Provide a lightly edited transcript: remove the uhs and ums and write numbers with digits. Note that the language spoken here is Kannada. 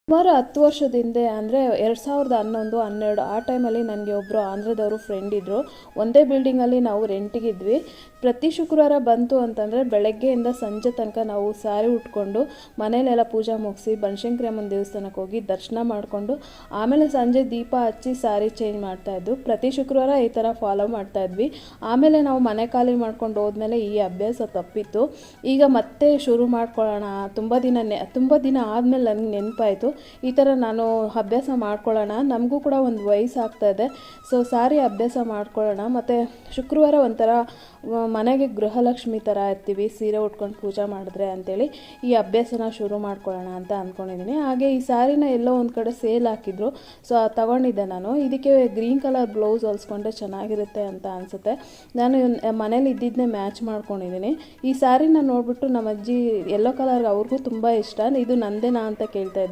ಸುಮಾರು 10 ವರ್ಷದ ಹಿಂದೆ ಅಂದರೆ 2011, 12 ಆ ಟೈಮಲ್ಲಿ ನನಗೆ ಒಬ್ಬರು ಆಂಧ್ರದವರು ಫ್ರೆಂಡ್ ಇದ್ದರು. ಒಂದೇ ಬಿಲ್ಡಿಂಗಲ್ಲಿ ನಾವು ರೆಂಟಿಗಿದ್ವಿ. ಪ್ರತಿ ಶುಕ್ರವಾರ ಬಂತು ಅಂತಂದರೆ ಬೆಳಗ್ಗೆಯಿಂದ ಸಂಜೆ ತನಕ ನಾವು ಸಾರಿ ಉಟ್ಕೊಂಡು ಮನೇಲೆಲ್ಲ ಪೂಜೆ ಮುಗಿಸಿ ಬನಶಂಕರಿ ಅಮ್ಮನ ದೇವಸ್ಥಾನಕ್ಕೆ ಹೋಗಿ ದರ್ಶನ ಮಾಡಿಕೊಂಡು ಆಮೇಲೆ ಸಂಜೆ ದೀಪ ಹಚ್ಚಿ ಸಾರಿ ಚೇಂಜ್ ಮಾಡ್ತಾಯಿದ್ದು. ಪ್ರತಿ ಶುಕ್ರವಾರ ಈ ಥರ ಫಾಲೋ ಮಾಡ್ತಾಯಿದ್ವಿ. ಆಮೇಲೆ ನಾವು ಮನೆ ಖಾಲಿ ಮಾಡ್ಕೊಂಡು ಹೋದ್ಮೇಲೆ ಈ ಅಭ್ಯಾಸ ತಪ್ಪಿತ್ತು. ಈಗ ಮತ್ತೆ ಶುರು ಮಾಡ್ಕೊಳ್ಳೋಣ, ತುಂಬ ದಿನ ಆದಮೇಲೆ ನನಗೆ ನೆನಪಾಯಿತು ಈ ಥರ ನಾನು ಅಭ್ಯಾಸ ಮಾಡ್ಕೊಳ್ಳೋಣ, ನಮಗೂ ಕೂಡ ಒಂದು ವಯಸ್ಸಾಗ್ತಾಯಿದೆ, ಸೊ ಸಾರಿ ಅಭ್ಯಾಸ ಮಾಡ್ಕೊಳ್ಳೋಣ. ಮತ್ತು ಶುಕ್ರವಾರ ಒಂಥರ ಮನೆಗೆ ಗೃಹಲಕ್ಷ್ಮಿ ಥರ ಇರ್ತೀವಿ ಸೀರೆ ಉಟ್ಕೊಂಡು ಪೂಜೆ ಮಾಡಿದ್ರೆ ಅಂಥೇಳಿ ಈ ಅಭ್ಯಾಸನ ಶುರು ಮಾಡ್ಕೊಳ್ಳೋಣ ಅಂತ ಅಂದ್ಕೊಂಡಿದ್ದೀನಿ. ಹಾಗೆ ಈ ಸಾರಿನ ಎಲ್ಲೋ ಒಂದು ಕಡೆ ಸೇಲ್ ಹಾಕಿದ್ರು, ಸೊ ತಗೊಂಡಿದ್ದೆ ನಾನು. ಇದಕ್ಕೆ ಗ್ರೀನ್ ಕಲರ್ ಬ್ಲೌಸ್ ಹೊಲಿಸ್ಕೊಂಡ್ರೆ ಚೆನ್ನಾಗಿರುತ್ತೆ ಅಂತ ಅನಿಸುತ್ತೆ. ನಾನು ಮನೇಲಿ ಇದ್ದಿದ್ದನ್ನೇ ಮ್ಯಾಚ್ ಮಾಡ್ಕೊಂಡಿದ್ದೀನಿ. ಈ ಸಾರಿನ ನೋಡಿಬಿಟ್ಟು ನಮ್ಮ ಅಜ್ಜಿ ಯೆಲ್ಲೋ ಕಲರ್ಗೆ ಅವ್ರಿಗೂ ತುಂಬ ಇಷ್ಟ, ಇದು ನಂದೇನಾ ಅಂತ ಕೇಳ್ತಾಯಿದ್ರು.